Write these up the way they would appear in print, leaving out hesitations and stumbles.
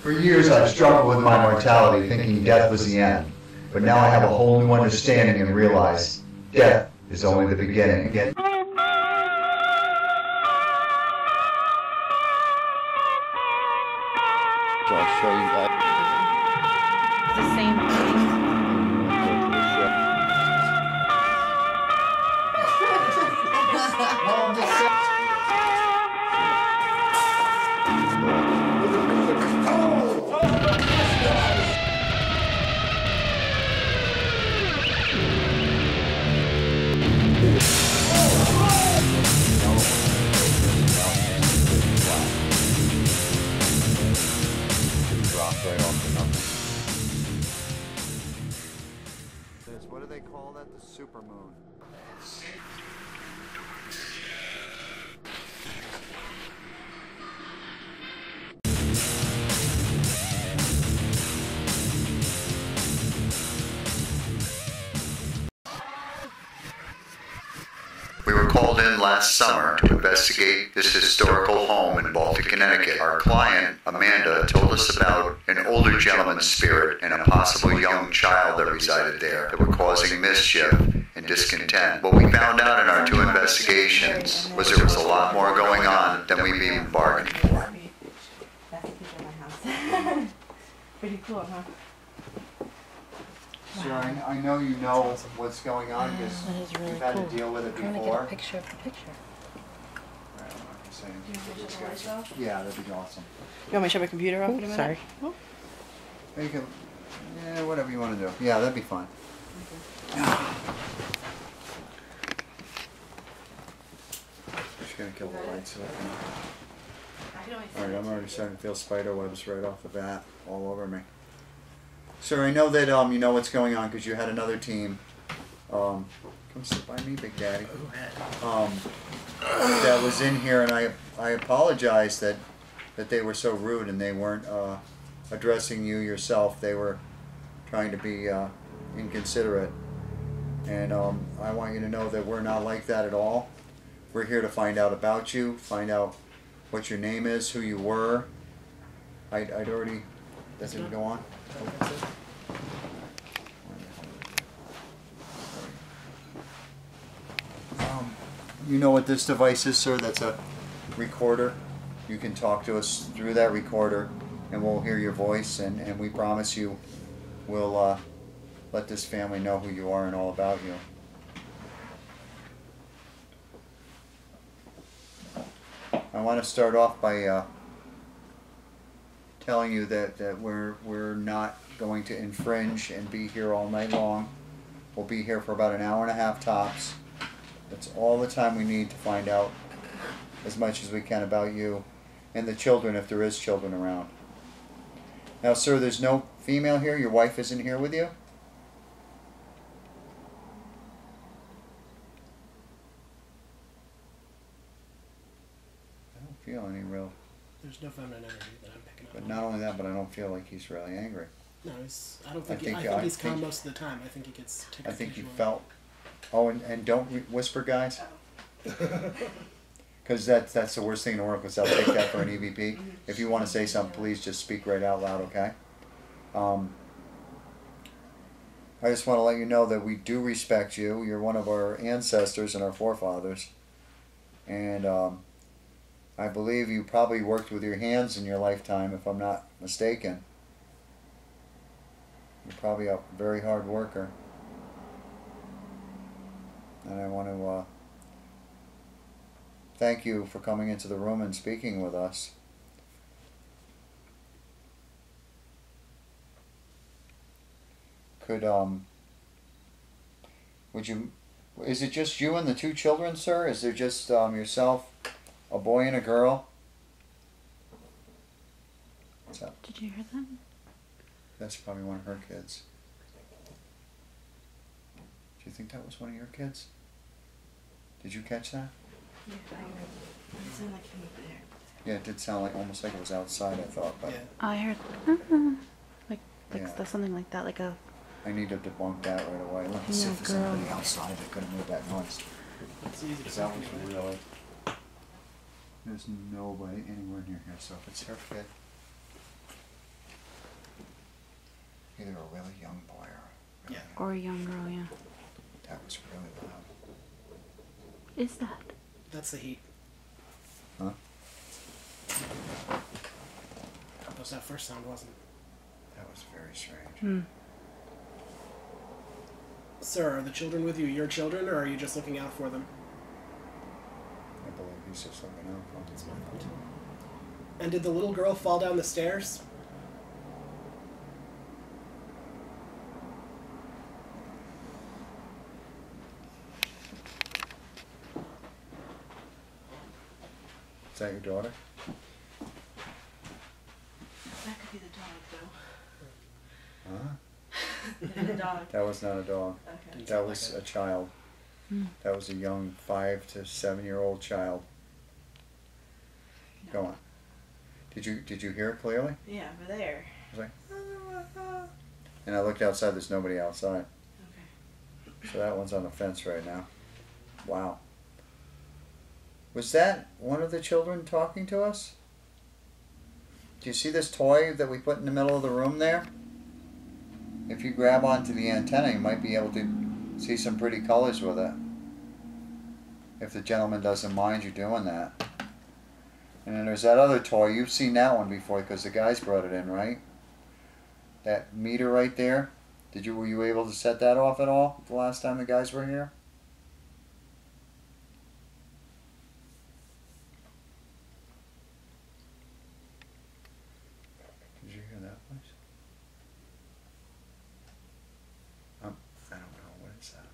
For years I've struggled with my mortality, thinking death was the end. But now I have a whole new understanding and realize death is only the beginning. Again. So I'll show you that. The same thing. Right off the number. What do they call that? The supermoon. We were called in last summer to investigate this historical home in Baltic, Connecticut. Our client, Amanda, told us about an older gentleman's spirit and a possible young child that resided there that were causing mischief and discontent. What we found out in our two investigations was there was a lot more going on than we even bargained for. That's a picture of my house. Pretty cool, huh? Sir, I know you know what's going on because That is really you've had cool. to deal with it I'm trying to before. get a picture of the picture. Right, I'm not gonna say anything Do you to want these to guys. shut the lights off? Yeah, that'd be awesome. You want me to shut my computer off in a minute? Sorry. Oh. Or you can, yeah, whatever you want to do. Yeah, that'd be fine. Just gonna kill the lights so I can. Alright, I'm already starting to feel spider webs right off the bat all over me. Sir, I know that you know what's going on because you had another team. Come sit by me, Big Daddy. That was in here, and I apologize that they were so rude and they weren't addressing you yourself. They were trying to be inconsiderate. And I want you to know that we're not like that at all. We're here to find out about you, find out what your name is, who you were. I'd already, that didn't go on? You know what this device is, sir? That's a recorder. You can talk to us through that recorder and we'll hear your voice, and we promise you we'll let this family know who you are and all about you. I want to start off by telling you that we're not going to infringe and be here all night long. We'll be here for about an hour and a half tops. That's all the time we need to find out as much as we can about you and the children, if there is children around. Now, sir, there's no female here? Your wife isn't here with you? I don't feel any real... There's no feminine energy that I'm picking up. But not only that, but I don't feel like he's really angry. No, I don't think. I I think he's think- calm most of the time. I think he gets ticked. I think you occasionally. felt... Oh, and don't whisper, guys. Because that's the worst thing in the world, because I'll take that for an EVP. If you want to say something, please just speak right out loud, okay? I just want to let you know that we do respect you. You're one of our ancestors and our forefathers. And I believe you probably worked with your hands in your lifetime, if I'm not mistaken. You're probably a very hard worker. And I want to thank you for coming into the room and speaking with us. Would you, is it just you and the two children, sir? Is there just yourself, a boy and a girl? What's up? Did you hear that? That's probably one of her kids. Do you think that was one of your kids? Did you catch that? Yeah, I heard. It sounded like him over there. Yeah, it did sound like almost like it was outside, I thought, but Yeah. I heard like Yeah. something like that, like a I need to debunk that right away. Let me see if there's girl. anybody outside that could have made that noise. It's easy to Because that was find. really... There's nobody anywhere near here, so if it's her kid... Either a really young boy or a really Or a young girl, yeah. That was really loud. Is that? That's the heat. Huh? That was that first sound, wasn't it? That was very strange. Hmm. Sir, are the children with you your children, or are you just looking out for them? I believe he's just looking out for That's my thought too. And did the little girl fall down the stairs? Is that your daughter? That could be the dog, Huh? though. The dog. That was not a dog. Okay. That was a child. Hmm. That was a young 5 to 7-year-old child. Go on. Did you hear it clearly? Yeah, over there. I was like, and I looked outside. There's nobody outside. Okay. So that one's on the fence right now. Wow. Was that one of the children talking to us? Do you see this toy that we put in the middle of the room there? If you grab onto the antenna, you might be able to see some pretty colors with it. If the gentleman doesn't mind you doing that. And then there's that other toy. You've seen that one before because the guys brought it in, right? That meter right there. Were you able to set that off at all the last time the guys were here? Did you hear that voice? I don't know. What is that?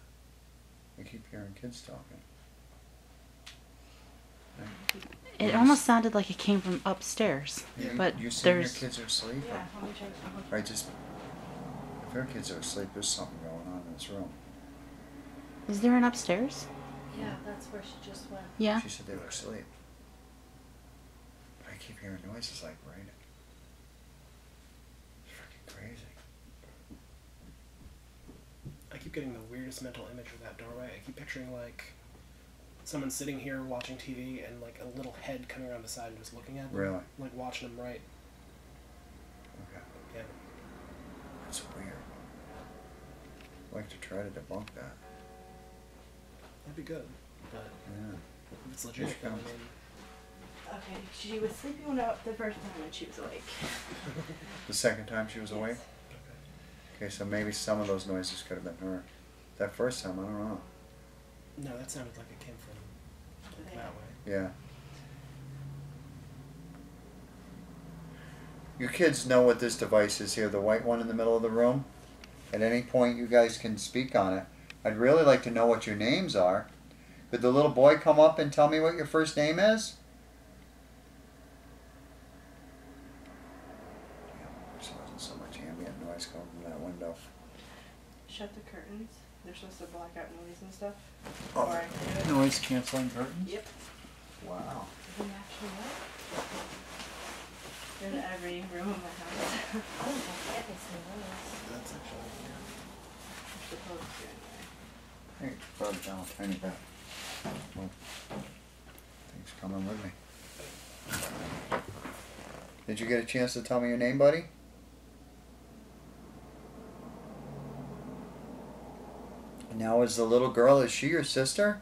I keep hearing kids talking. It almost sounded like it came from upstairs. Yeah. But You saying your there's... kids are asleep? Yeah, let me try to Right, just if their kids are asleep, there's something going on in this room. Is there an upstairs? Yeah, that's where she just went. Yeah. She said they were asleep. But I keep hearing noises like raining. It's freaking crazy. I keep getting the weirdest mental image of that doorway. I keep picturing like someone sitting here watching TV and like a little head coming around the side and just looking at them. Really? Like watching them right. Okay. Yeah. That's weird. I'd like to try to debunk that. That'd be good. But Yeah. if it's legit, Here she then I comes. mean, Okay, she was sleeping when the first time when she was awake. The second time she was awake? okay. Okay, so maybe some of those noises could have been her. That first time, I don't know. No, that sounded like it came from like, Yeah. that way. Yeah. You kids know what this device is here, the white one in the middle of the room? At any point you guys can speak on it. I'd really like to know what your names are. Could the little boy come up and tell me what your first name is? Yeah, there wasn't so much ambient noise coming from that window. Shut the curtains. They're supposed to block out noise and stuff. Oh, Or I can do it. noise canceling curtains? Yep. Wow. Does it actually work? In every room of the house. I don't think everything was. That's actually You're supposed to anyway. Hey, brought it down a tiny bit. Well, things coming with me. Did you get a chance to tell me your name, buddy? Now, is the little girl, is she your sister?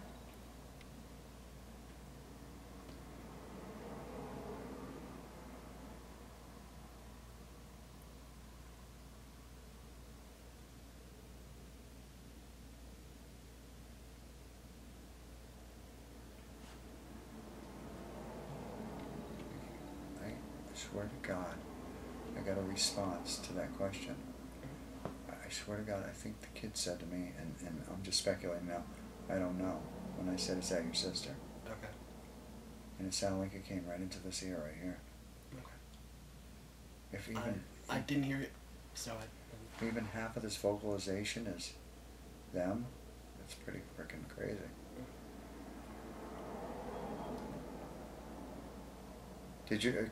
I swear to God, I got a response to that question. I swear to God, I think the kid said to me, and I'm just speculating now, I don't know, when I said, is that your sister? okay. And it sounded like it came right into this ear right here. Okay. If even, I didn't hear it, so I. if even half of this vocalization is them, that's pretty freaking crazy.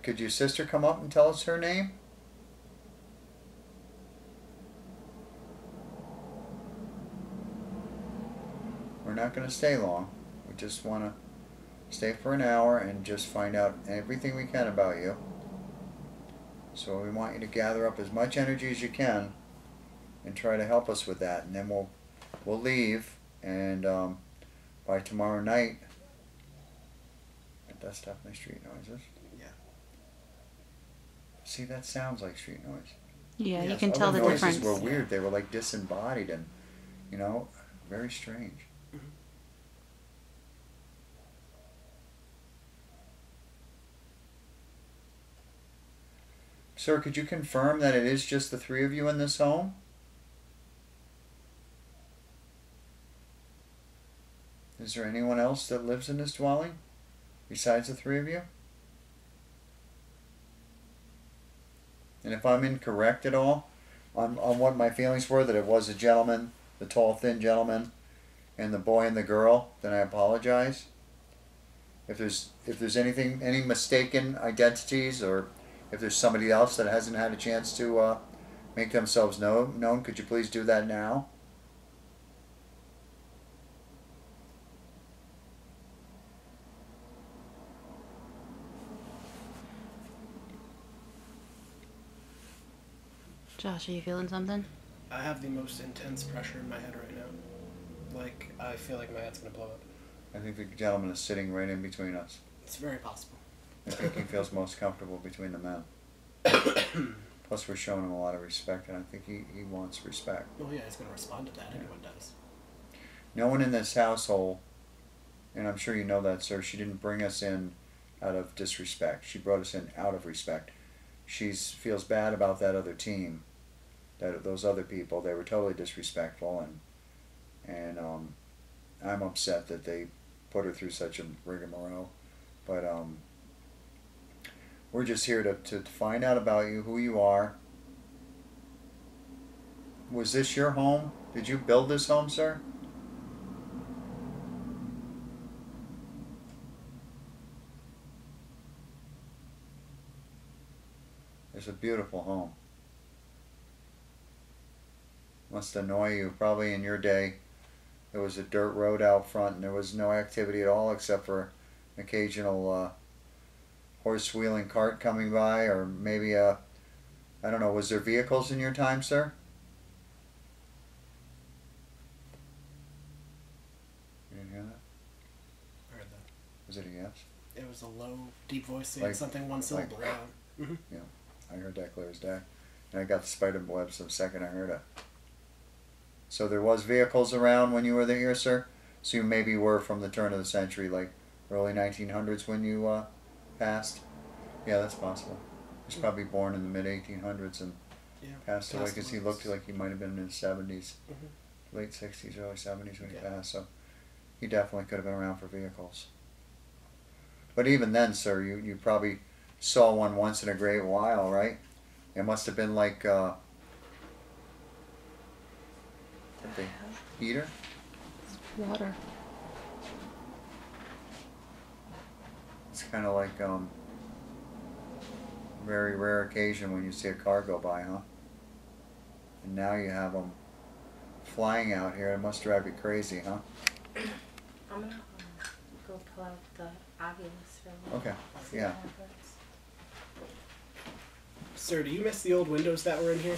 Could your sister come up and tell us her name? We're not going to stay long. We just want to stay for an hour and just find out everything we can about you. So we want you to gather up as much energy as you can and try to help us with that, and then we'll leave, and by tomorrow night. That's definitely street noises. Yeah. See, that sounds like street noise. Yeah, you Yes, can Other tell the noises difference. were weird. They were like disembodied and, very strange. Mm-hmm. Sir, could you confirm that it is just the three of you in this home? Is there anyone else that lives in this dwelling besides the three of you? And if I'm incorrect at all on what my feelings were, that it was a gentleman, the tall, thin gentleman, and the boy and the girl, then I apologize. If there's any mistaken identities, or if there's somebody else that hasn't had a chance to make themselves known, could you please do that now? Josh, are you feeling something? I have the most intense pressure in my head right now. Like, I feel like my head's gonna blow up. I think the gentleman is sitting right in between us. It's very possible. I think he feels most comfortable between the men. Plus, we're showing him a lot of respect, and I think he wants respect. Well, yeah, he's gonna respond to that. Everyone does. No one in this household, and I'm sure you know that, sir, she didn't bring us in out of disrespect. She brought us in out of respect. She feels bad about that other team, those other people. They were totally disrespectful, and I'm upset that they put her through such a rigmarole. But we're just here to find out about you, who you are. Was this your home? Did you build this home, sir? It's a beautiful home. Must annoy you. Probably in your day, there was a dirt road out front and there was no activity at all except for an occasional horse wheeling cart coming by, or maybe I don't know, was there vehicles in your time, sir? You didn't hear that? I heard that. Was it a yes? It was a low, deep voice saying Like- something one syllable. like- Yeah. Mm-hmm. Yeah, I heard that clear as day. And I got the spider webs the second I heard it. So there was vehicles around when you were here, sir? So you maybe were from the turn of the century, like early 1900s when you passed? Yeah, that's possible. He was probably born in the mid 1800s and Yeah. passed away because he away. looked like he might have been in his 70s, Mhm. late 60s, early 70s when he Yeah. passed. So he definitely could have been around for vehicles. But even then, sir, you probably saw one once in a great while, right? It must have been like the heater. Water. It's kind of like very rare occasion when you see a car go by, huh? And now you have them flying out here. It must drive you crazy, huh? I'm gonna go pull out the Oculus for a little. Okay, See yeah. what happens. Sir, do you miss the old windows that were in here?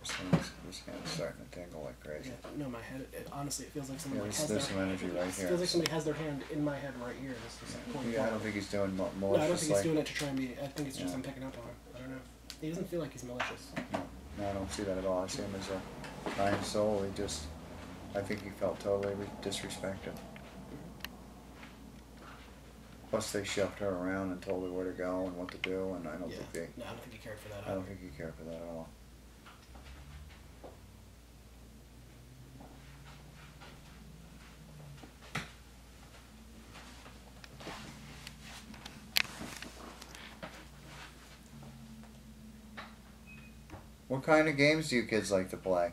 This hand's starting to tingle like crazy. Yeah. No, my head. Honestly, it feels like Yeah, someone like has there's their. some energy right It here. feels like somebody has their hand in my head right here. This is pointing Yeah, I don't forward. think he's doing No, I don't malicious. think he's doing it to try and be. I think it's just Yeah. I'm picking up on him. I don't know. He doesn't feel like he's malicious. No, I don't see that at all. I see him as a kind soul. I think he felt totally disrespected. Plus, they shoved her around and told her where to go and what to do, and I don't Yeah. think they. No, I don't think he cared for that. I don't think he cared for that at all. What kind of games do you kids like to play?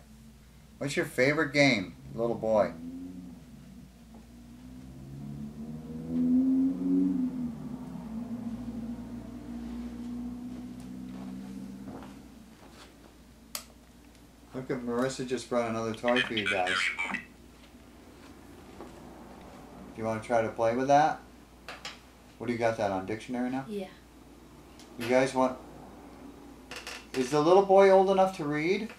What's your favorite game, little boy? Look at Marissa just brought another toy for you guys. Do you want to try to play with that? What do you got that on? Dictionary now? Yeah. You guys want Is the little boy old enough to read?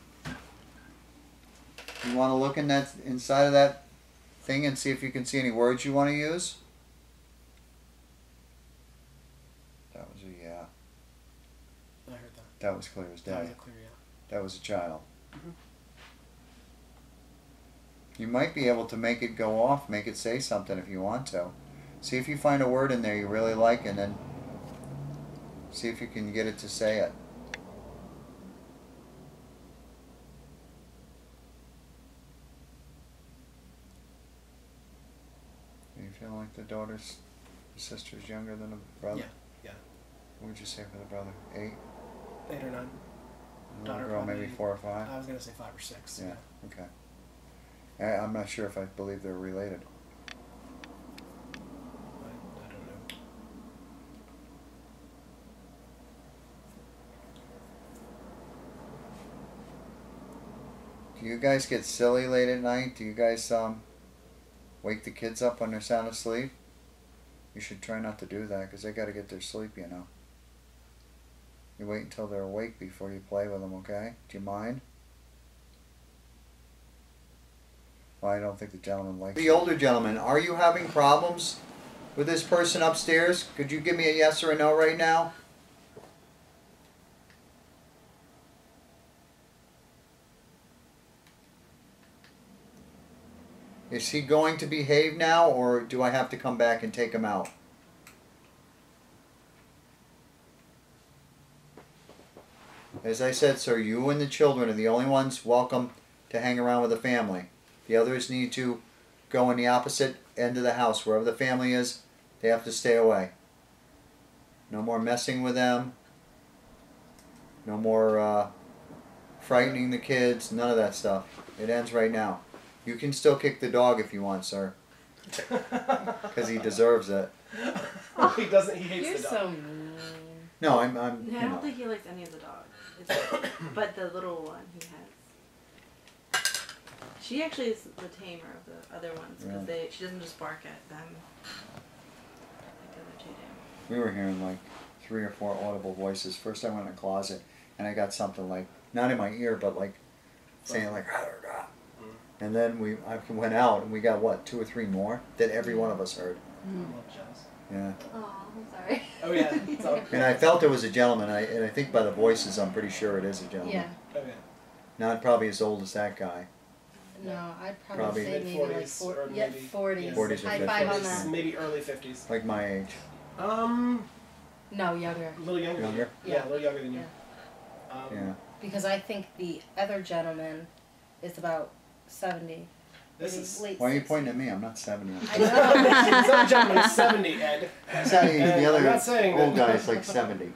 You want to look in that inside of that thing and see if you can see any words you want to use? That was a yeah. I heard that. That was clear as That was day. a clear yeah. That was a child. Mhm. You might be able to make it go off, make it say something if you want to. See if you find a word in there you really like, and then see if you can get it to say it. Do you feel like the sister's younger than the brother? Yeah, yeah. What would you say for the brother? 8? 8 or 9. And the Daughter little girl maybe probably- 4 or 5? I was gonna say 5 or 6. Yeah, okay. I'm not sure if I believe they're related. I don't know. Do you guys get silly late at night? Do you guys wake the kids up when they're sound asleep? You should try not to do that because they got to get their sleep, you know. You wait until they're awake before you play with them, okay? Do you mind? Well, I don't think the gentleman likes the older gentleman. Are you having problems with this person upstairs? Could you give me a yes or a no right now? Is he going to behave now, or do I have to come back and take him out? As I said, sir, you and the children are the only ones welcome to hang around with the family. The others need to go in the opposite end of the house. Wherever the family is, they have to stay away. No more messing with them. No more frightening the kids. None of that stuff. It ends right now. You can still kick the dog if you want, sir. Because he deserves it. He doesn't. He hates You're the dog. so mean. No, I'm I you don't know. think he likes any of the dogs. But the little one he has. She actually is the tamer of the other ones because she doesn't just bark at them like the other two do. We were hearing like 3 or 4 audible voices. First I went in a closet and I got something like, not in my ear, but like saying like, rah, rah, rah. And then I went out and we got what, 2 or 3 more that every one of us heard. I love jazz. Yeah. Oh, I'm sorry. Oh yeah. It's all, And I felt it was a gentleman, and I think by the voices I'm pretty sure it is a gentleman. Yeah. oh yeah. Not probably as old as that guy. No, I'd Probably probably say maybe like Mid-40s or 40. Yeah, maybe- 40s. yeah. 40s or High five on 50s. that. Maybe early 50s. Like my age. No, younger. A little younger. Younger? Than you. Yeah, a little younger than you. Yeah. Because I think the other gentleman is about 70. This maybe is. late Why are you 60s. pointing at me? I'm not 70. I know. This other gentleman is 70, Ed. Saying And the I'm other not saying old that- guy's like 70.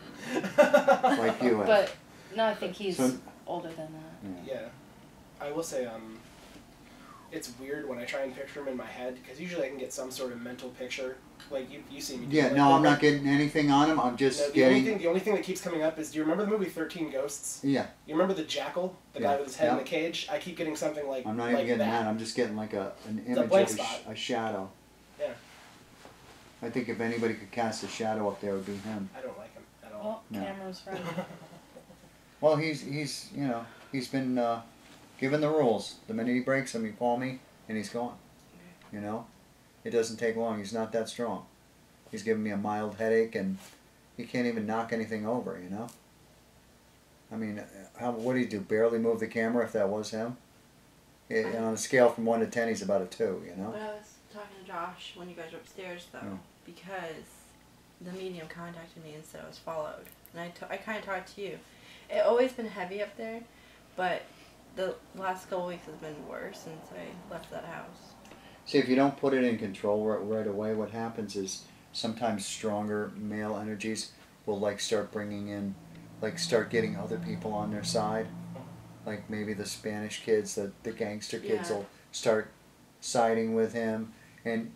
Like you. But no, I think he's So- older than that. Yeah. Yeah, I will say it's weird when I try and picture him in my head because usually I can get some sort of mental picture. Like you see me. Do Yeah, like no, the- I'm not getting anything on him. I'm just No, the getting. only thing that keeps coming up is, do you remember the movie 13 Ghosts? Yeah, You remember the jackal, the guy Yeah. with his head in Yeah. the cage? I keep getting something like I'm not like even getting that. that. I'm just getting like an a image blank of spot. a shadow. Yeah, I think if anybody could cast a shadow up there, it would be him. I don't like him at all. Oh, No. camera's right. Well, he's you know, he's been given the rules. The minute he breaks them, you call me, and he's gone. You know, it doesn't take long. He's not that strong. He's giving me a mild headache, and he can't even knock anything over. You know. I mean, what do you do? Barely move the camera if that was him. And on a scale from 1 to 10, he's about a 2. You know. But I was talking to Josh when you guys were upstairs, though, Oh. because the medium contacted me and said I was followed. And I kind of talked to you. It's always been heavy up there, but the last couple weeks has been worse since I left that house. See, if you don't put it in control right away, what happens is sometimes stronger male energies will like start bringing in, like start getting other people on their side. Like maybe the Spanish kids, the gangster kids Yeah. will start siding with him, and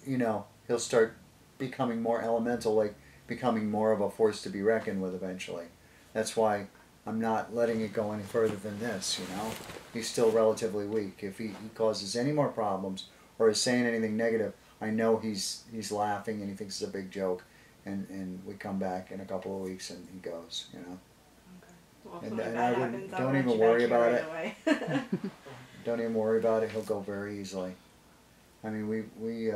you know he'll start becoming more elemental, like becoming more of a force to be reckoned with eventually. That's why I'm not letting it go any further than this, you know. He's still relatively weak. If he causes any more problems or is saying anything negative, I know he's laughing and he thinks it's a big joke, and we come back in a couple of weeks and he goes, you know. Well, if And- something and bad I would- happens, don't I'll write even you worry back here about right it. away. Don't even worry about it. He'll go very easily. I mean, we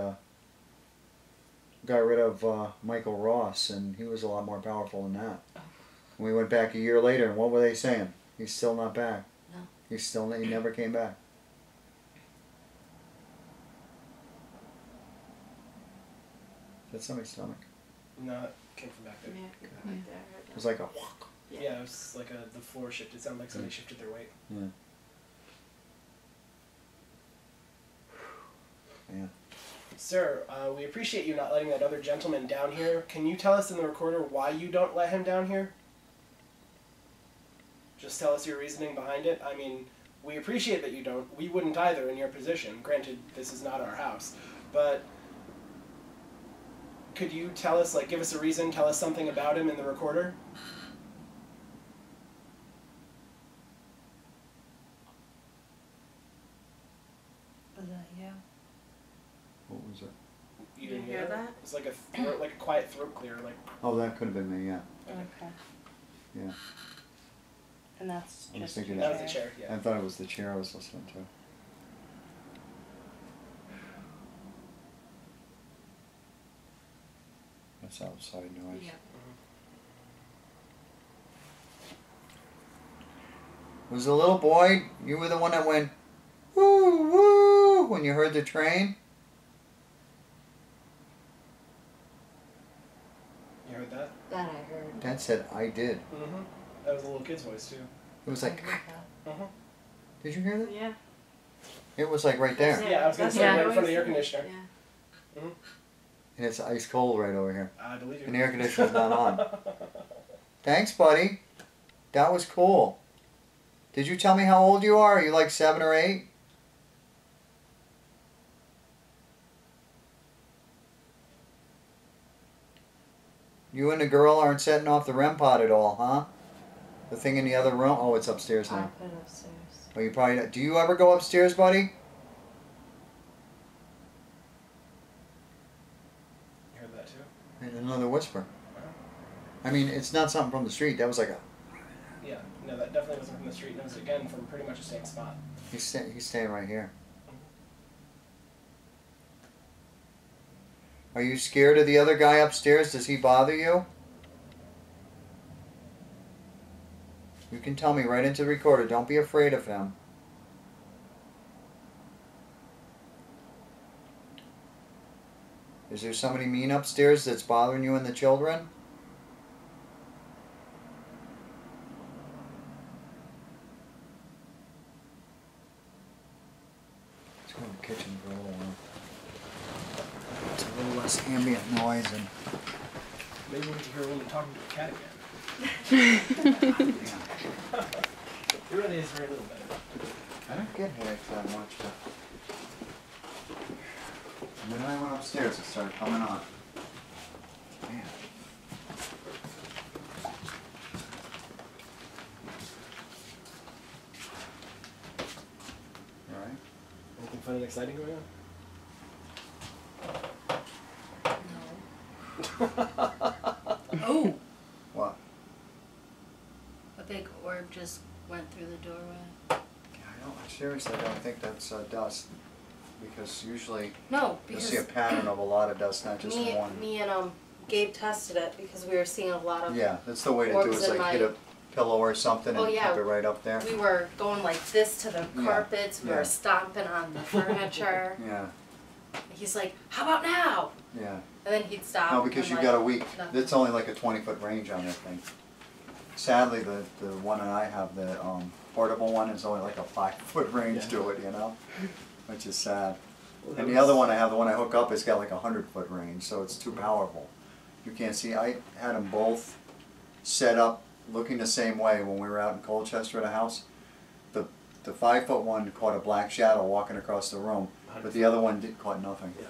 got rid of Michael Ross, and he was a lot more powerful than that. We went back a year later, and what were they saying? He's still not back. No. He never came back. Is that somebody's stomach? No, it came from back there. Yeah, right there. It was like a whack. Yeah, it was like the floor shifted. It sounded like somebody shifted their weight. Yeah. Yeah. Sir, we appreciate you not letting that other gentleman down here. Can you tell us in the recorder why you don't let him down here? Just tell us your reasoning behind it. I mean, we appreciate that you don't. We wouldn't either in your position. Granted, this is not our house. But could you tell us, like, give us a reason, tell us something about him in the recorder? Was that you? What was it? You didn't hear that? It was like a throat, like a quiet throat clear, like. Oh, that could have been me. Yeah. Okay. Yeah. And that's I was just thinking your That was the chair, yeah. I thought it was the chair I was listening to. That's outside noise. Yeah. Was the little boy, you were the one that went, woo, woo, when you heard the train? You heard that? That I heard. Dad said, I did. Mm-hmm. That was a little kid's voice, too. It was I like, heard that. Uh-huh. did you hear that? Yeah. It was like right there. Yeah, I was gonna That's say what right I in front of the air always say. conditioner. Yeah. And it's ice cold right over here. I believe you. And the air conditioner's not on. Thanks, buddy. That was cool. Did you tell me how old you are? Are you like 7 or 8? You and the girl aren't setting off the REM pod at all, huh? The thing in the other room? Oh, it's upstairs I now. put it upstairs. Oh, you probably don't. Do you ever go upstairs, buddy? You heard that, too? And another whisper. I mean, it's not something from the street. That was like a... Yeah, no, that definitely wasn't from the street. It was, again, from pretty much the same spot. He's staying right here. Are you scared of the other guy upstairs? Does he bother you? You can tell me right into the recorder. Don't be afraid of him. Is there somebody mean upstairs that's bothering you and the children? Let's go in the kitchen for a little while. It's a little less ambient noise and... Maybe we can hear a woman talking to a cat again. It really is very little better. I don't get headaches that much. But... And then I went upstairs, it started coming on. Man. Alright. Anything fun and exciting going on? No. Oh! What? A big orb just went through the doorway. Yeah, I seriously don't think that's dust. Because usually No, you'll because see a pattern of a lot of dust, not just one. me and Gabe tested it because we were seeing a lot of. Yeah, that's the way to do orbs is in like hit a pillow or something Oh, and yeah. keep it right up there. We were going like this to the Yeah, carpets. We yeah. were stomping on the furniture. Yeah, He's like, "How about now?" yeah. And then he'd stop. No, because and you've like, got a week. nothing. It's only like a 20-foot range on that thing. Sadly, the one that I have, the portable one, is only like a 5-foot range to it, you know, which is sad. And the other one I have, the one I hook up, has got like a 100-foot range, so it's too powerful. You can't see. I had them both set up looking the same way when we were out in Colchester at a house. The 5-foot one caught a black shadow walking across the room, but the other one caught nothing. Yeah.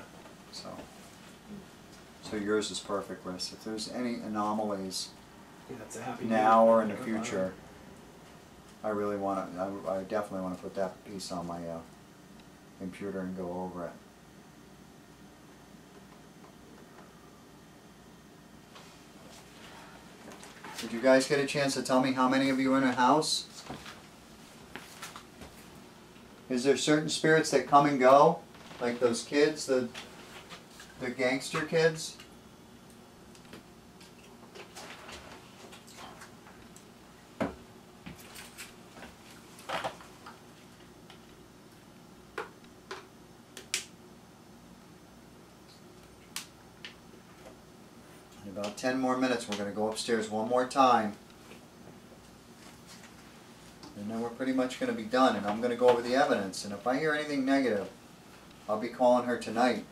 So yours is perfect, Chris. If there's any anomalies Yeah, that's a happy now medium. or in the future, I really want to. I definitely want to put that piece on my computer and go over it. Did you guys get a chance to tell me how many of you are in a house? Is there certain spirits that come and go? Like those kids, the gangster kids? In about 10 more minutes, we're going to go upstairs one more time. And then we're pretty much going to be done, and I'm going to go over the evidence. And if I hear anything negative, I'll be calling her tonight.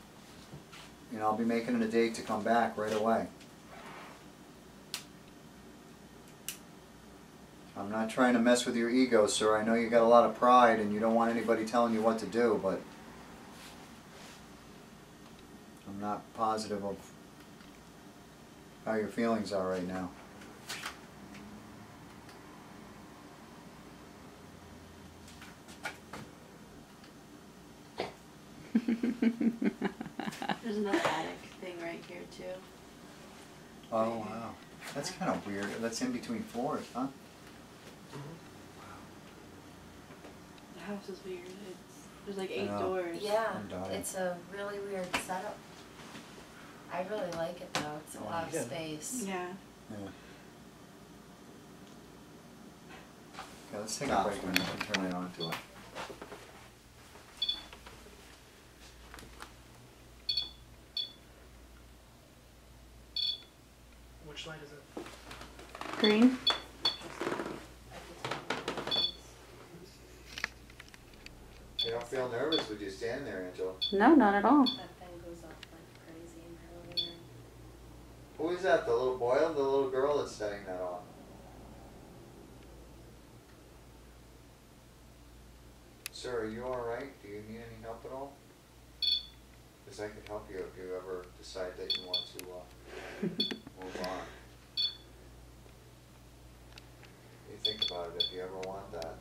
And I'll be making it a date to come back right away. I'm not trying to mess with your ego, sir. I know you got a lot of pride and you don't want anybody telling you what to do, but I'm not positive of how your feelings are right now. There's another attic thing right here too. Oh, wow. That's kind of weird. That's in between floors, huh? The house is weird. There's like 8 know. doors. Yeah, I'm dying. it's a really weird setup. I really like it though. It's a lot of Yeah. space. Yeah. Yeah. Okay, let's take a break and we can turn it on to it. Which light is it? Green. You don't feel nervous with you standing there, Angela? No, not at all. That thing goes up like crazy in my living room. Who is that? The little boy or the little girl that's setting that off? Sir, are you alright? Do you need any help at all? Because I could help you if you ever decide that you want to move on. You think about it, if you ever want that,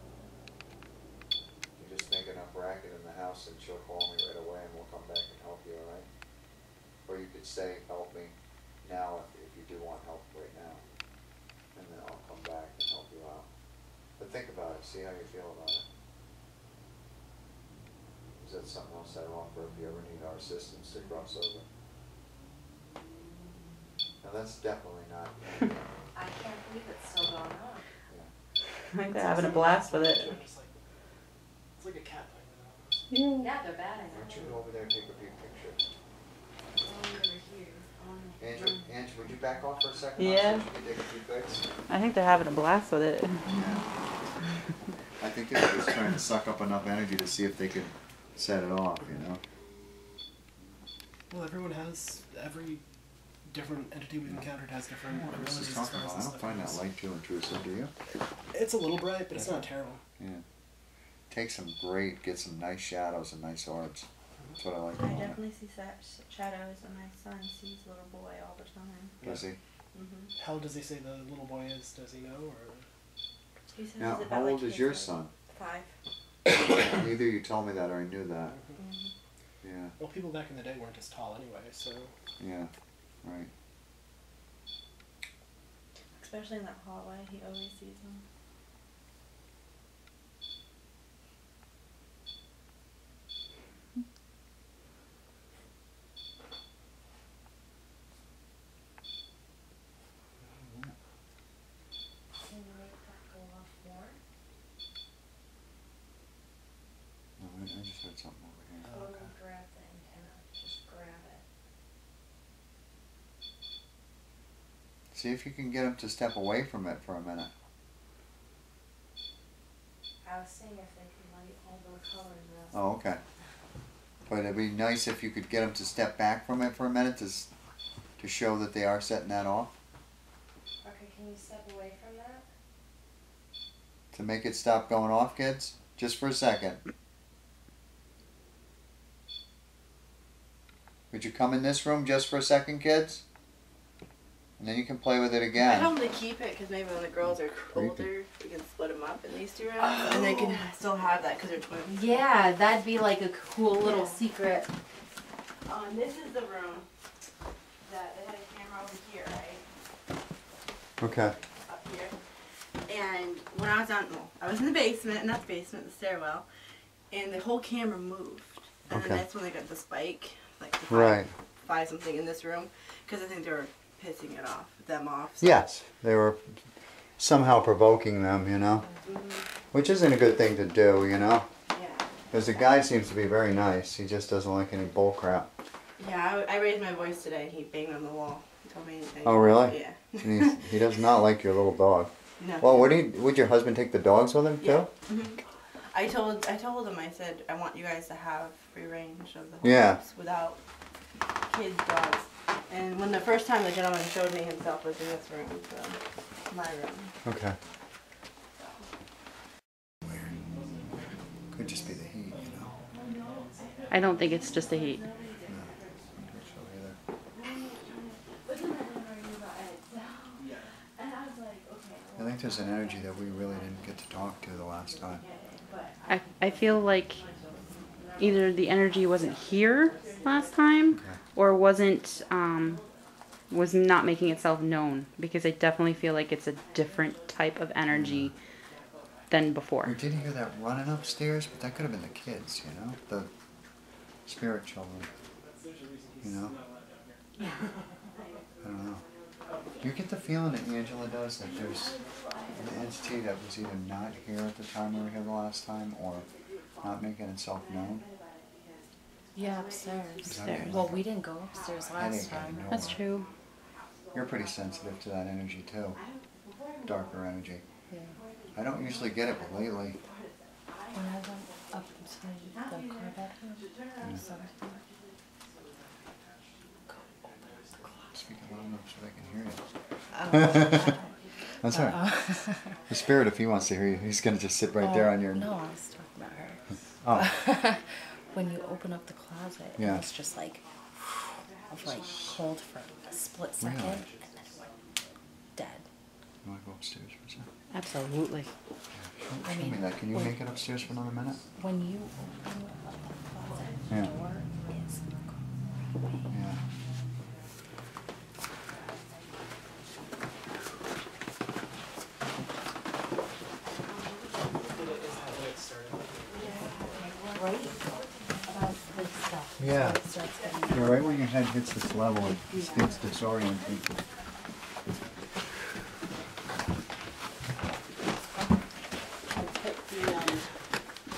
you just make enough racket in the house and she'll call me right away and we'll come back and help you, alright? Or you could say, help me now if you do want help right now. And then I'll come back and help you out. But think about it, see how you feel about it. Is that something else I offer if you ever need our assistance to cross over? Now that's definitely not. I can't believe it's still going on. I think they're having a blast with it. Just like, it's like a cat thing. Yeah. Yeah, they're batting Why don't on you it. go over there and take a few pictures? Over here. Andrew, would you back off for a second? Yeah. So you can take a few pics? I think they're having a blast with it. I think they were just trying to suck up enough energy to see if they could set it off, you know? Well, every different entity we've encountered has different What abilities. is as talking far as about? I this don't stuff find that goes. light too intrusive, do you? It's a little bright, but it's not terrible. Yeah. Take some get some nice shadows and nice orbs. That's what I like I about it. definitely see shadows, and my son sees little boy all the time. Does he? Mm-hmm. How old does he say the little boy is? Does he know? Or He says Now, he's about how like old is his your age. son? 5. Either you told me that or I knew that. Mm-hmm. Yeah, well, people back in the day weren't as tall anyway, so yeah, right. Especially in that hallway, he always sees them. Can you make that go off more? No, I just heard something over here. Oh, okay. Grab the antenna. Just grab it. See if you can get him to step away from it for a minute. I was seeing if they could light all the colors up. Oh, okay. But it'd be nice if you could get him to step back from it for a minute to show that they are setting that off. Okay, can you step away from that? To make it stop going off, kids? Just for a second. Would you come in this room just for a second, kids? And then you can play with it I again. told them to keep it because maybe when the girls are older, we can split them up in these 2 rooms, and they can still have that because they're twins. Yeah, that'd be like a cool little secret. And this is the room that they had a camera over here, right? Okay. And when I was I was in the basement, not the basement, the stairwell, and the whole camera moved. And then that's when they got the spike, like the five something in this room, because I think they were pissing them off. So. Yes, they were somehow provoking them, you know, which isn't a good thing to do, you know. Yeah. Because the guy seems to be very nice. He just doesn't like any bull crap. Yeah, I raised my voice today, and he banged on the wall. He told me anything. Oh, really? Yeah. And he does not like your little dog. No. Well, would your husband take the dogs with him, too? Yeah. Mm-hmm. I told him, I said, I want you guys to have free range of the whole house without kids, dogs. And when the first time the gentleman showed me himself was in this room, so my room. Okay. Weird. Could just be the heat, you know. I don't think it's just the heat. No, I think there's an energy that we really didn't get to talk to the last time. I feel like either the energy wasn't here last time or was not making itself known, because I definitely feel like it's a different type of energy than before. We did hear that running upstairs, but that could have been the kids, you know, the spirit children, you know. I don't know. You get the feeling that Angela does that there's an entity that was either not here at the time we were here the last time or not making itself known? Yeah, upstairs. Upstairs. Well, we didn't go upstairs last time. That's true. You're pretty sensitive to that energy too. Darker energy. Yeah. I don't usually get it, but lately. When I went up to the car bedroom, so Speak loud enough so I can hear you. That's all right. The spirit, if he wants to hear you, he's going to just sit right there on your... No, I was talking about her. Oh. When you open up the closet, Yeah. it was just like, of like hold for a split second, Really? and then it went dead. You want to go upstairs for a second? Absolutely. Yeah, show me that. Can you make it upstairs for another minute? When you open up the closet Yeah. door, is creepy. Yeah. Right about this stuff. Yeah. So it starts getting Yeah, right when your head hits this level, it just gets disorienting.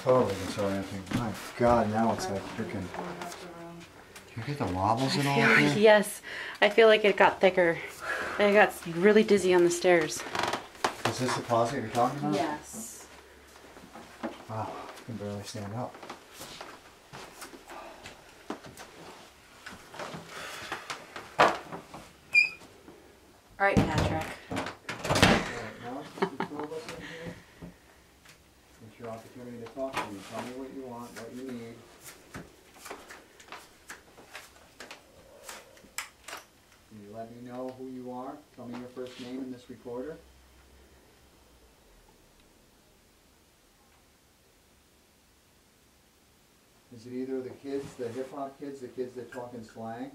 Totally disorienting. My God, now it's like freaking... You get the wobbles and all of here? Yes, I feel like it got thicker. I got really dizzy on the stairs. Is this the closet you're talking about? Yes. Wow, I can barely stand up. All right, Patrick. It's your opportunity to talk to me. Tell me what you want, what you need. Can you let me know who you are? Tell me your first name in this recorder. Is it either the kids, the hip-hop kids, the kids that talk in slang?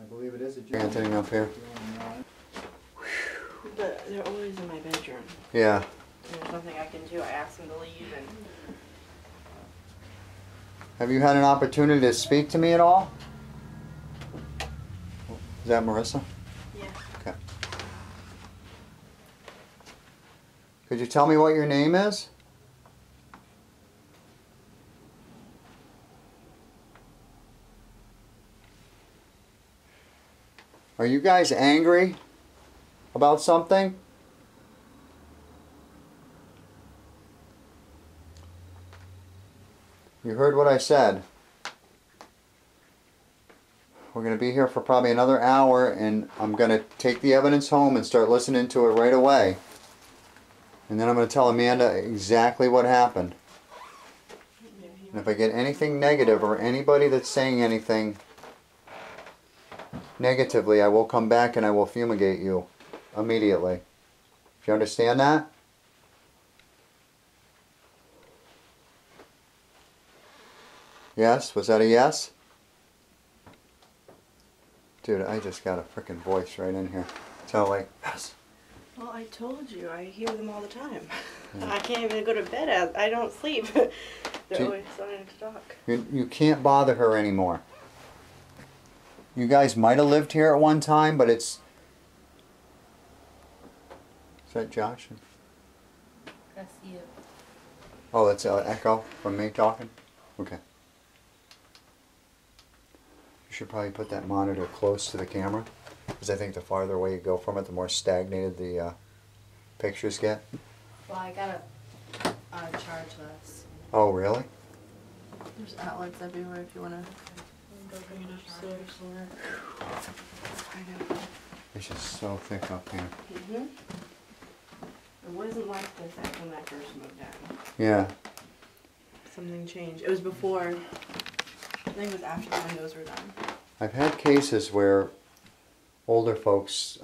I believe it is a chanting up here. But they're always in my bedroom. Yeah. And there's nothing I can do. I ask them to leave, and Have you had an opportunity to speak to me at all? Is that Marissa? yeah. Okay. Could you tell me what your name is? Are you guys angry about something? You heard what I said. We're going to be here for probably another hour, and I'm going to take the evidence home and start listening to it right away. And then I'm going to tell Amanda exactly what happened. And if I get anything negative or anybody that's saying anything negatively, I will come back and I will fumigate you immediately. Do you understand that? Yes? Was that a yes? Dude, I just got a freaking voice right in here. So like, yes. Well, I told you, I hear them all the time. Yeah. I can't even go to bed as I don't sleep. They're See- always starting to talk. You can't bother her anymore. You guys might have lived here at one time, but it's... Is that Josh? That's you. Oh, that's an echo from me talking? Okay. You should probably put that monitor close to the camera, because I think the farther away you go from it, the more stagnated the pictures get. Well, I gotta charge this. Oh, really? There's outlets everywhere if you want to bring it upstairs. It's just so thick up here. Mm-hmm. It wasn't like this when I first moved down. Yeah. Something changed. It was before, I think it was after the windows were done. I've had cases where older folks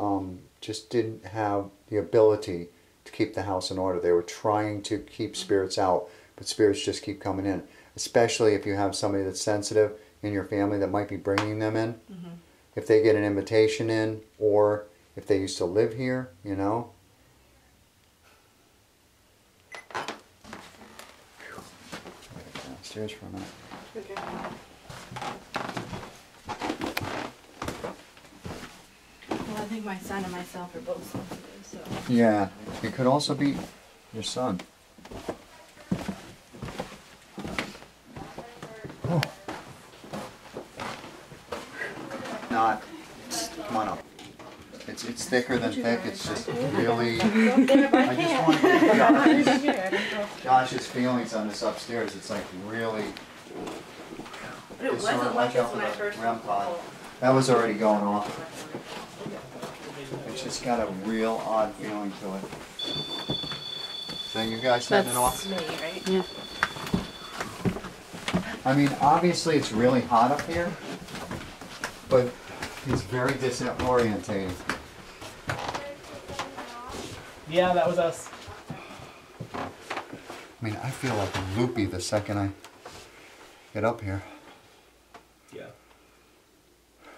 just didn't have the ability to keep the house in order. They were trying to keep spirits out, but spirits just keep coming in. Especially if you have somebody that's sensitive in your family that might be bringing them in. Mm-hmm. If they get an invitation in, or if they used to live here, you know. Downstairs for a minute. Okay. Well, I think my son and myself are both sensitive, so. Yeah, it could also be your son. Oh. Not. Come on up. It's thicker than thick. It's just really. I just want to get Josh's feelings on this upstairs. It's like really. But it Just wasn't watch like this out for when I the first REM moved. pod. That was already going off. It's just got a real odd feeling to it. So you guys setting it off? Me, right? Yeah. I mean, obviously it's really hot up here, but it's very disorientating. Yeah, that was us. I mean, I feel like loopy the second I get up here. Yeah.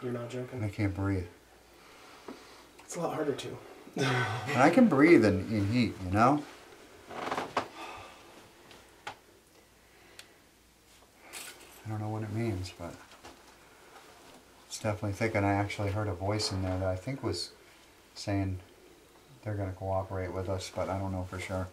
You're not joking? I can't breathe. It's a lot harder to. And I can breathe in heat, you know? I don't know what it means, but it's definitely thick. And I actually heard a voice in there that I think was saying they're going to cooperate with us, but I don't know for sure.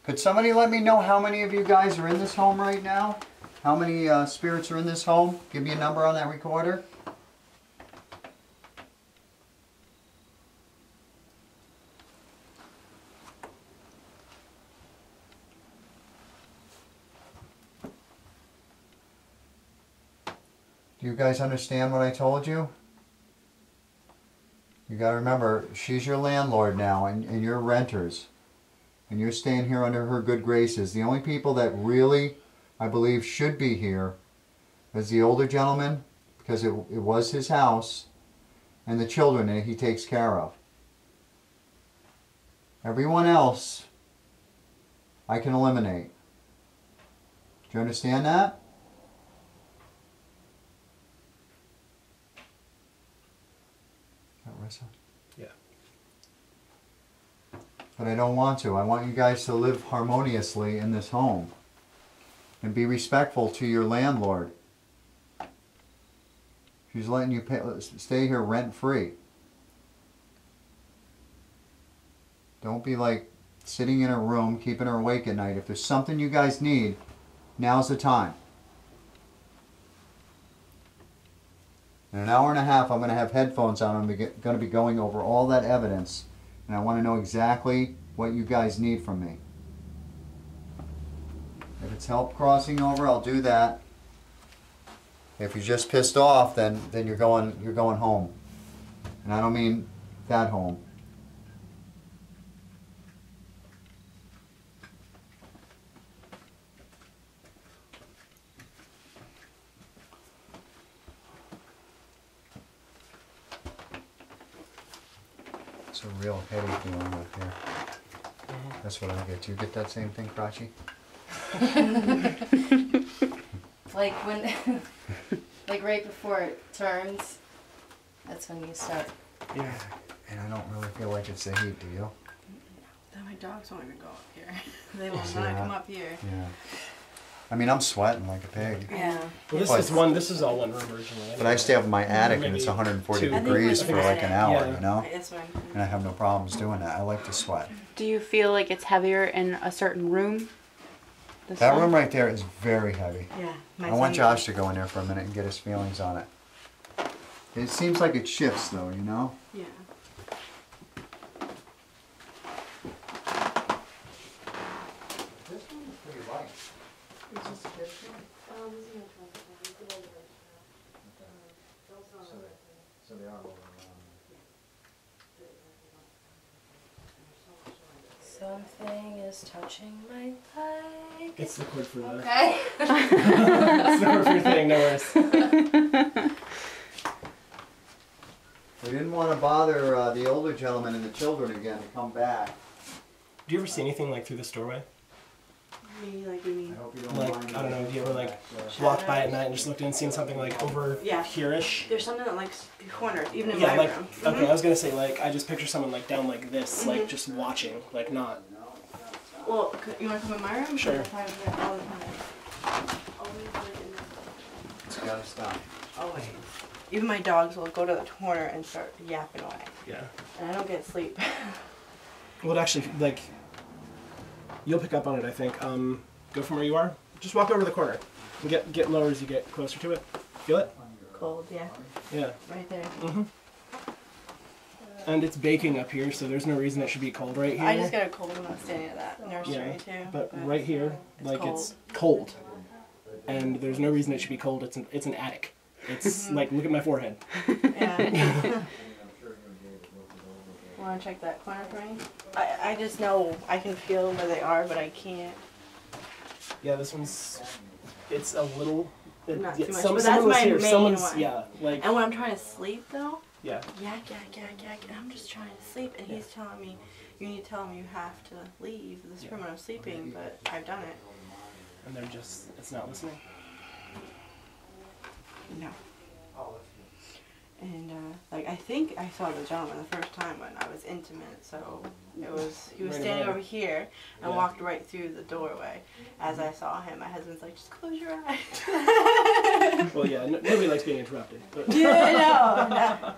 Could somebody let me know how many of you guys are in this home right now? How many spirits are in this home? Give me a number on that recorder. Do you guys understand what I told you? You gotta remember, she's your landlord now, and you're renters. And you're staying here under her good graces. The only people that really, I believe, should be here is the older gentleman, because it was his house, and the children that he takes care of. Everyone else, I can eliminate. Do you understand that? Is that Rissa? Yeah. But I don't want to. I want you guys to live harmoniously in this home. And be respectful to your landlord. She's letting you stay here rent-free. Don't be like sitting in her room, keeping her awake at night. If there's something you guys need, now's the time. In an hour and a half, I'm going to have headphones on. I'm going to be going over all that evidence. And I want to know exactly what you guys need from me. If it's help crossing over, I'll do that. If you're just pissed off, then you're going home. And I don't mean that home. It's a real heady feeling up here. That's what I get. Do you get that same thing, Prachi? Like when, like right before it turns, that's when you start. Yeah. And I don't really feel like it's the heat, do you? Then my dogs won't even go up here. They won't See want to that? come up here. Yeah. I mean, I'm sweating like a pig. Yeah. Well, this is all one room originally. But I stay up in my attic and it's Maybe 140 two. degrees I for think like an hour, Yeah. you know? This one. And I have no problems doing that. I like to sweat. Do you feel like it's heavier in a certain room? This That one? room right there is very heavy. Yeah. I want Josh to go in there for a minute and get his feelings on it. It seems like it shifts though, you know? Yeah. This one is pretty light. Is this a kitchen? So they are moving around. Something is touching my leg. It's the cord for the. Okay. It's the cord for your thing. No worries. We didn't want to bother the older gentleman and the children again to come back. Do you ever see anything like through this doorway? Maybe like we I mean. hope you don't Like, mind. I don't know, have you ever like back, walked by at night and just looked in and seen something like over Yeah. here-ish? There's something that like corners, even in Yeah, my like room. okay, I was gonna say like I just picture someone like down like this, like just watching, like not. Well, you want to come in my room? Sure. Because I'm here all the time. Always like in this. It's gotta stop. Always. Even my dogs will go to the corner and start yapping away, Yeah. and I don't get sleep. Well, actually, like you'll pick up on it. I think. Go from where you are. Just walk over to the corner. And get lower as you get closer to it. Feel it? Cold, yeah, Yeah. right there. And it's baking up here, so there's no reason it should be cold right here. I just got a cold when I was standing at that nursery Yeah, too. but right here, It's like cold. it's cold, and there's no reason it should be cold. It's an attic. It's like look at my forehead. Yeah. Want to check that corner for me? I just know I can feel where they are, but I can't. Yeah, this one's. It's a little. Not too much, Some- but someone that's was my here. main Someone's one. yeah, like And when I'm trying to sleep though, yeah. yak, and I'm just trying to sleep, and he's telling me, you need to tell him you have to leave this room when I'm sleeping, but I've done it. And they're just. It's not listening. No. And like I think I saw the gentleman the first time when I was intimate, so he was Right standing away. over here and Yeah. walked right through the doorway. As I saw him, my husband's like, just close your eyes. Well, yeah. Nobody likes being interrupted. But Yeah, no.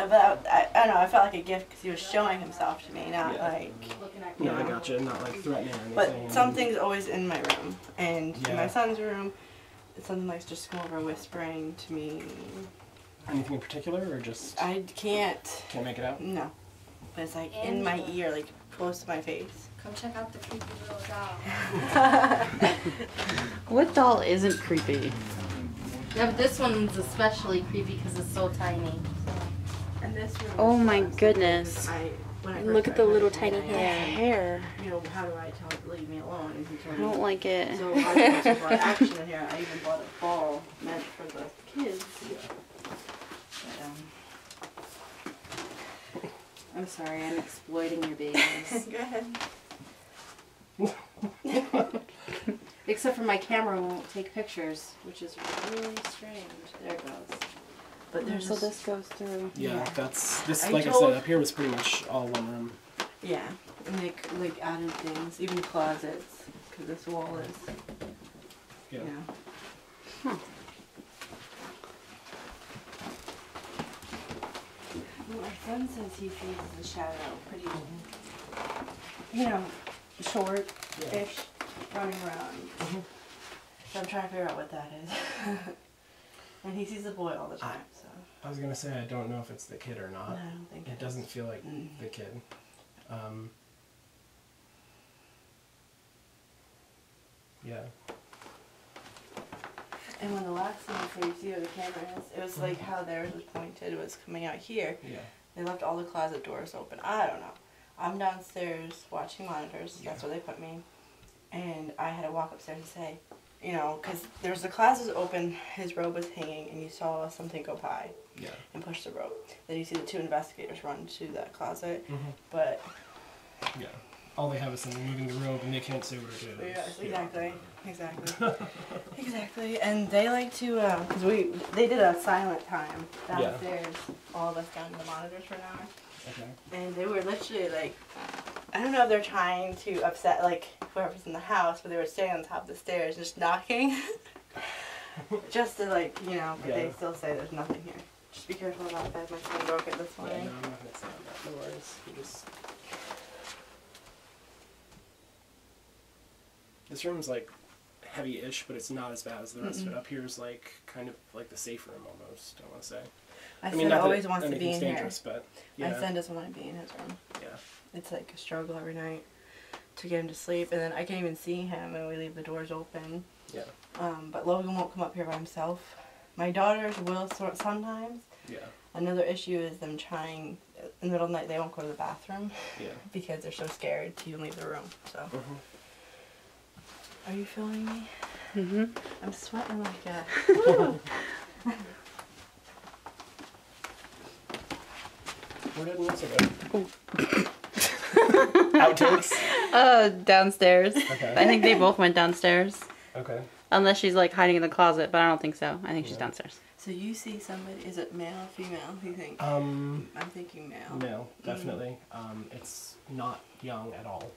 But I don't know. I felt like a gift because he was showing himself to me, not Yeah. like. Looking at no, I gotcha. Not like threatening or anything. But something's always in my room, and in my Yeah. son's room, it's something like just come over whispering to me. Anything in particular, or just I can't. can't make it out? No. But it's like in my ear, like close to my face. Come check out the creepy little doll. What doll isn't creepy? Yeah, but this one's especially creepy because it's so tiny. And this room. Oh is my the last goodness. thing when I Look first at the started little having tiny it, hair. You know, how do I tell it to leave me alone? And he I told me. don't like it. So there's a lot of action in here. I even bought a ball meant for the kids. But, I'm sorry, I'm exploiting your babies. go ahead. Except for my camera won't take pictures, which is really strange. There it goes. But there's So this. this goes through. Yeah, Yeah. that's this. I Like I told- said, up here was pretty much all one room. Yeah, and like added things, even closets, because this wall is. Yeah. You know. Huh. Well, my son says he sees the shadow pretty, you know, short-ish, running around. So I'm trying to figure out what that is. And he sees the boy all the time, so. I was gonna say I don't know if it's the kid or No, not. I don't think It doesn't feel like Mm. the kid. Yeah. And when the last scene before you see where the camera is, it was like how theirs was pointed, it was coming out here. Yeah. They left all the closet doors open. I don't know. I'm downstairs watching monitors. That's Yeah. where they put me. And I had to walk upstairs and say, you know, because there was the closet open, his robe was hanging, and you saw something go by Yeah. and push the rope. Then you see the two investigators run to that closet. Mhm. But Yeah. all they have is someone moving the robe and they can't say what it is. Yes, exactly. Exactly. And they like to, because they did a silent time downstairs, all of us down in the monitors for an hour. Okay. And they were literally like, I don't know if they're trying to upset like whoever's in the house, but they were standing on top of the stairs just knocking. Just to like, you know, but they still say there's nothing here. Just be careful about that. My son broke it this morning. Yeah, no, I'm not gonna say that. No worries. You just... This room's like heavy-ish, but it's not as bad as the rest of it. Up here is like kind of like the safe room almost, I want to say. My I mean, son not always that wants to be in here. dangerous, but yeah. My son doesn't want to be in his room. Yeah. It's like a struggle every night to get him to sleep, and then I can't even see him, and we leave the doors open. Yeah. But Logan won't come up here by himself. My daughters will sometimes. Yeah. Another issue is them trying, in the middle of the night, they won't go to the bathroom. Yeah. Because they're so scared to even leave the room, so. Are you feeling me? Mm-hmm. I'm sweating like a... Where did Melissa go? Outtakes? Downstairs. Okay. I think they both went downstairs. Okay. Unless she's like hiding in the closet, but I don't think so. I think she's downstairs. So you see somebody, is it male or female, you think? Um, I'm thinking male. Male, definitely. It's not young at all.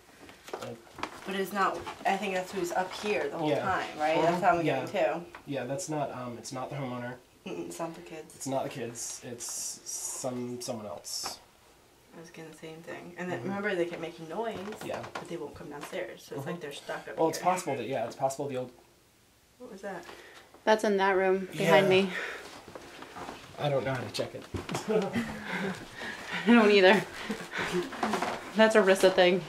But it's not, I think that's who's up here the whole Yeah. time, right? That's how I'm getting too. Yeah, that's not, it's not the homeowner. It's not the kids. It's not the kids. It's someone else. I was getting the same thing. And then remember they kept making noise, Yeah. but they won't come downstairs. So it's like they're stuck up Well, here. it's possible that, it's possible the old... What was that? That's in that room behind me. I don't know how to check it. I don't either. That's a Rissa thing.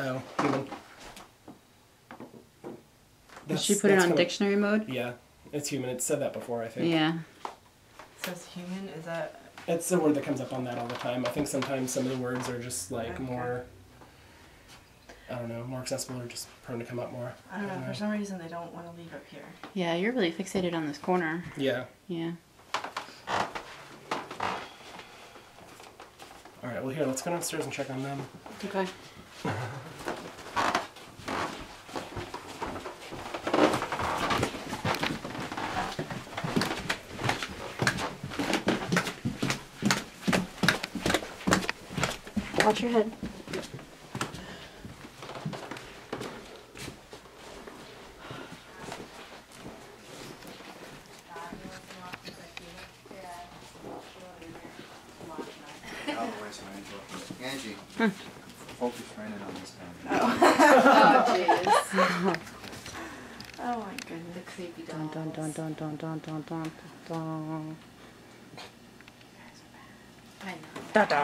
Oh, human. Did she put it on dictionary mode? Yeah, it's human. It said that before, I think. Yeah. So it's human? Is that... It's the word that comes up on that all the time. I think sometimes some of the words are just like more, I don't know, more accessible or just prone to come up more. I don't know. For some reason they don't want to leave up here. Yeah, you're really fixated on this corner. Yeah. Yeah. All right, well here, let's go downstairs and check on them. Okay. Watch your head. Angie, focus right in on this time. Oh, jeez. Oh my goodness. The creepy Dun dolls. dun dun dun dun dun dun dun. I know. Da da.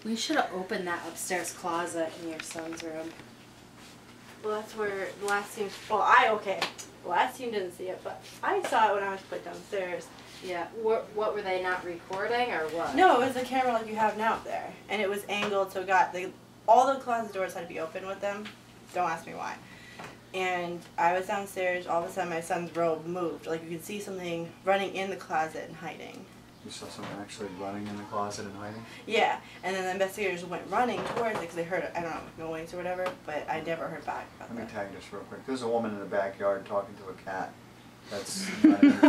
We should have opened that upstairs closet in your son's room. Well, that's where the last team. Well, the last team didn't see it, but I saw it when I was put downstairs. Yeah. What were they not recording or what? No, it was a camera like you have now up there, and it was angled, so it got all the closet doors had to be open with them. Don't ask me why. And I was downstairs. All of a sudden, my son's robe moved. Like you could see something running in the closet and hiding. You saw someone actually running in the closet and hiding? Yeah, and then the investigators went running towards it because they heard, I don't know, noise or whatever, but I never heard back about Let me that. tag this real quick. There's a woman in the backyard talking to a cat. That's not even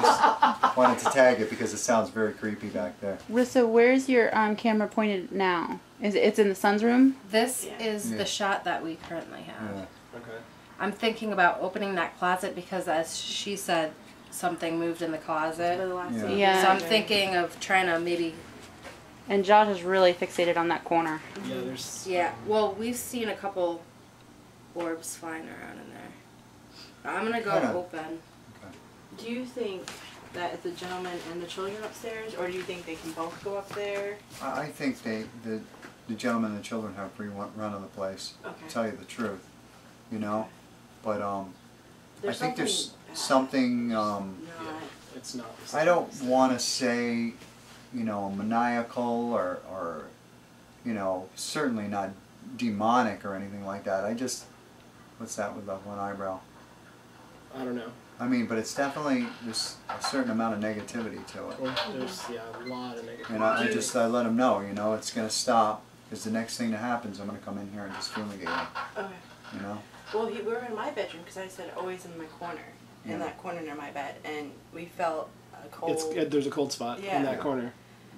Just wanted to tag it because it sounds very creepy back there. Rissa, where's your camera pointed now? It's in the son's room? This Yeah. is Yeah. the shot that we currently have. Yeah. Okay. I'm thinking about opening that closet because, as she said, something moved in the closet. The last Yeah. team. Yeah. So I'm thinking of trying to maybe... And Josh is really fixated on that corner. Yeah, there's... Yeah, well, we've seen a couple orbs flying around in there. I'm going to go Kinda. open. Do you think that it's the gentleman and the children upstairs, or do you think they can both go up there? I think the gentleman and the children have free run of the place. Okay. To tell you the truth, you know, but There's I think there's bad. something. Not. It's not. I don't want to say, you know, maniacal or, you know, certainly not demonic or anything like that. I just, what's that with the one eyebrow? I don't know. I mean, but it's definitely, there's a certain amount of negativity to it. Well, there's a lot of negative. And I let them know, it's going to stop, because the next thing that happens, I'm going to come in here and just fumigate them, Okay. Well, we were in my bedroom because I said always in my corner, in that corner near my bed, and we felt a cold. There's a cold spot in that corner.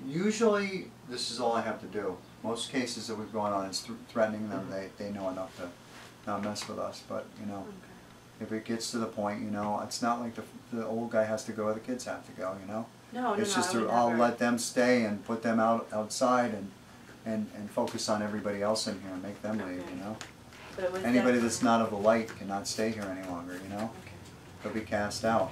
Usually, this is all I have to do. Most cases that we've gone on is threatening them. They know enough to not mess with us. But, if it gets to the point, it's not like the old guy has to go or the kids have to go, No, it's just I'll let them stay and put them outside and focus on everybody else in here and make them leave, But it was Anybody that's not of the light cannot stay here any longer, Okay. They'll be cast out.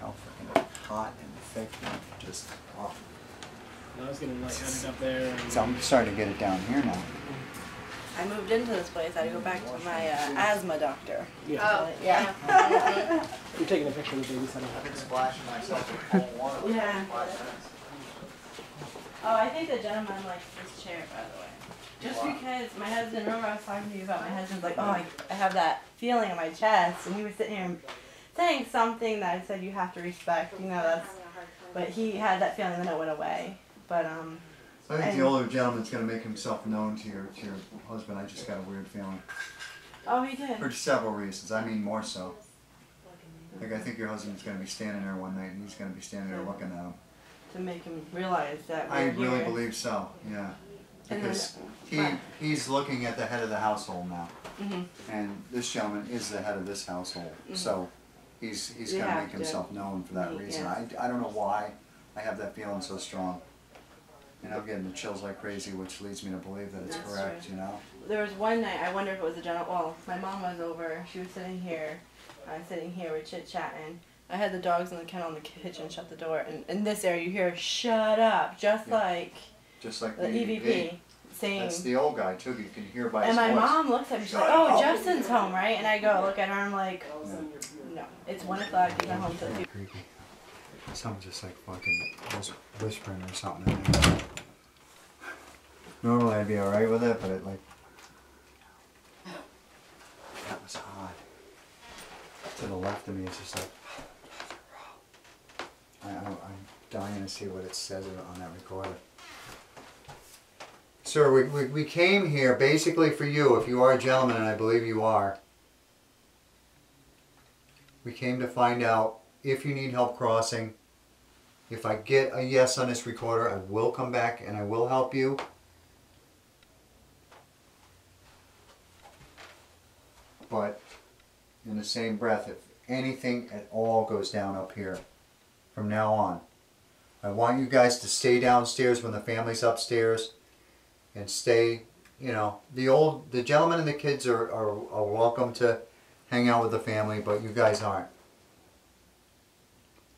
How freaking hot and thick and just off. I was getting lightheaded up there. So I'm starting to get it down here now. I moved into this place. I had to go back to my asthma doctor. Yeah. Oh, Yeah. I'm taking a picture of the baby setting up. Splashing myself with cold water. Yeah. Oh, I think the gentleman likes this chair, by the way. Just because my husband, remember I was talking to you about my husband's like, oh, I have that feeling in my chest, and he was sitting here and saying something that I said you have to respect, but he had that feeling and then it went away. But I think the older gentleman's going to make himself known to your husband. I just got a weird feeling. Oh, he did. For several reasons. I mean, more so. Like, I think your husband's going to be standing there one night and he's going to be standing there looking at him. To make him realize that we're I here. really believe so, yeah. Because he's looking at the head of the household now. And this gentleman is the head of this household. So he's going to make himself known for that reason. I don't know why I have that feeling so strong. And I'm getting the chills like crazy, which leads me to believe that it's correct, There was one night, I wonder if it was a gentleman, well, my mom was over, she was sitting here, we're chit-chatting. I had the dogs in the kennel in the kitchen, shut the door, and in this area you hear, shut up, just like the EVP. Saying, that's the old guy too, you can hear by his and my voice. mom looks at me, she's like, oh, Justin's home, right? And I go look at her, I'm like, no, it's 1 o'clock, he's not home till 2. Creepy. Someone just like fucking was whispering or something in there. Normally I'd be alright with it, but it like, that was odd. To the left of me, it's just like, I'm dying to see what it says on that recorder. Sir, we came here basically for you, if you are a gentleman, and I believe you are. We came to find out if you need help crossing. If I get a yes on this recorder, I will come back and I will help you. But in the same breath, if anything at all goes down up here from now on, I want you guys to stay downstairs when the family's upstairs and stay, the gentlemen and the kids are welcome to hang out with the family, but you guys aren't.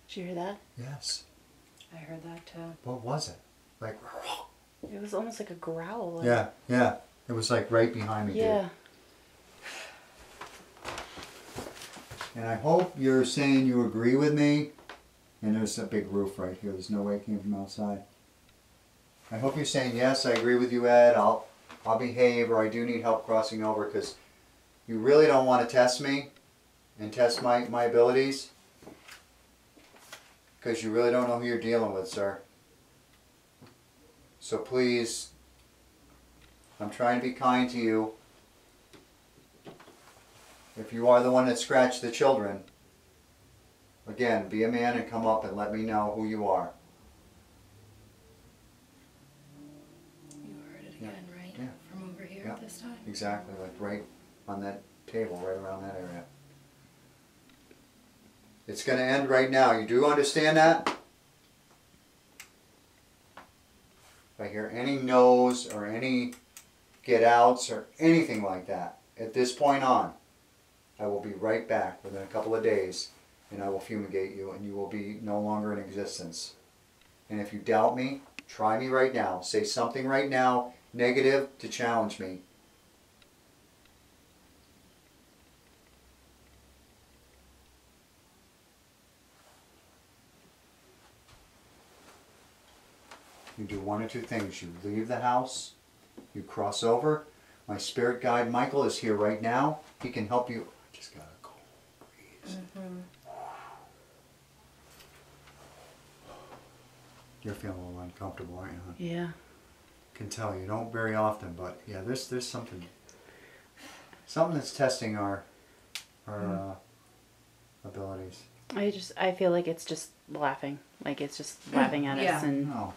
Did you hear that? Yes. I heard that too. What was it? Like, It was almost like a growl. Like, yeah. It was like right behind me, yeah. dude. And I hope you're saying you agree with me. And there's a big roof right here. There's no way it came from outside. I hope you're saying, yes, I agree with you, Ed. I'll behave, or I do need help crossing over, because you really don't want to test me and test my abilities. Because you really don't know who you're dealing with, sir. So please, I'm trying to be kind to you. If you are the one that scratched the children, again, be a man and come up and let me know who you are. You heard it again, right? Yeah. From over here Yeah. this time? Exactly, like right on that table, right around that area. It's going to end right now. You do understand that? If I hear any no's or any get outs or anything like that, at this point on, I will be right back within a couple of days, and I will fumigate you, and you will be no longer in existence. And if you doubt me, try me right now. Say something right now, negative, to challenge me. You do one or two things. You leave the house, you cross over. My spirit guide Michael is here right now. He can help you. Just got a cold breeze. You're feeling a little uncomfortable, aren't you, hon? Yeah. Can tell you don't very often, but yeah, there's something that's testing our abilities. I feel like it's just laughing. Like it's just laughing at us and No,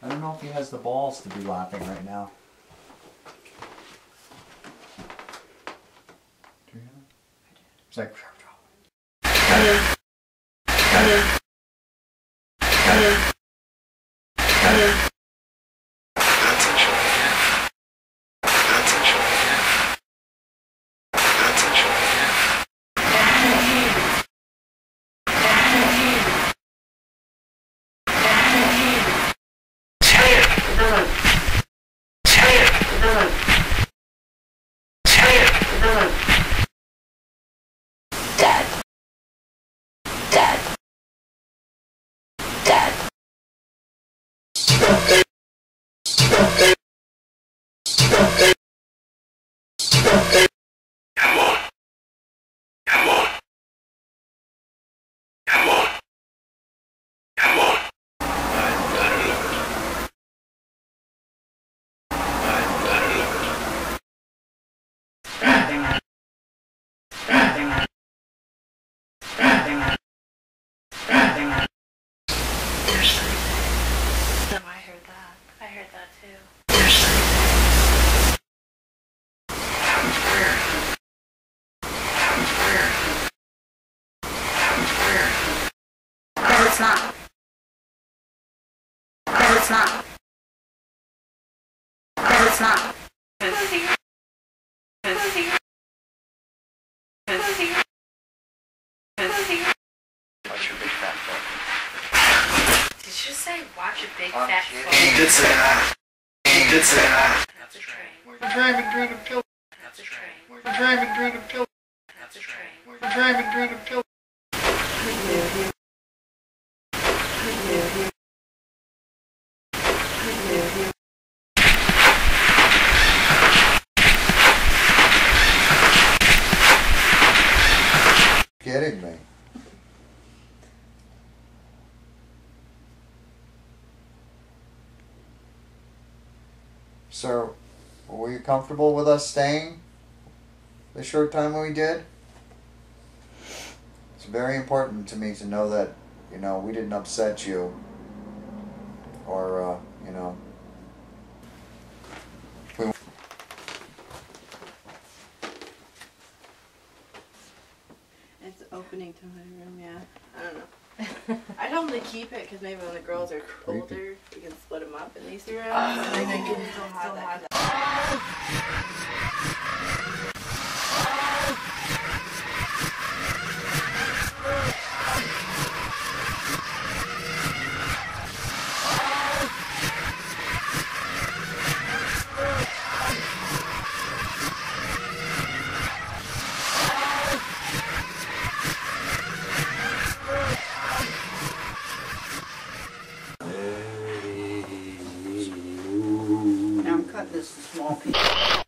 I don't know if he has the balls to be laughing right now. Do you hear that? It's like. Watch a big fat fuck. He did say that. He did say that. That's a train. We're driving green and pill. That's a train. We're driving green and pill. That's a train. We're driving green and pill. Kidding me. So, were you comfortable with us staying the short time we did? It's very important to me to know that, you know, we didn't upset you. Or, you know. It's opening to my room, yeah. I don't know. I told them to keep it because maybe when the girls are older, we can split them up in these two rooms. And then they can still have that. Now I'm cutting this in small pieces.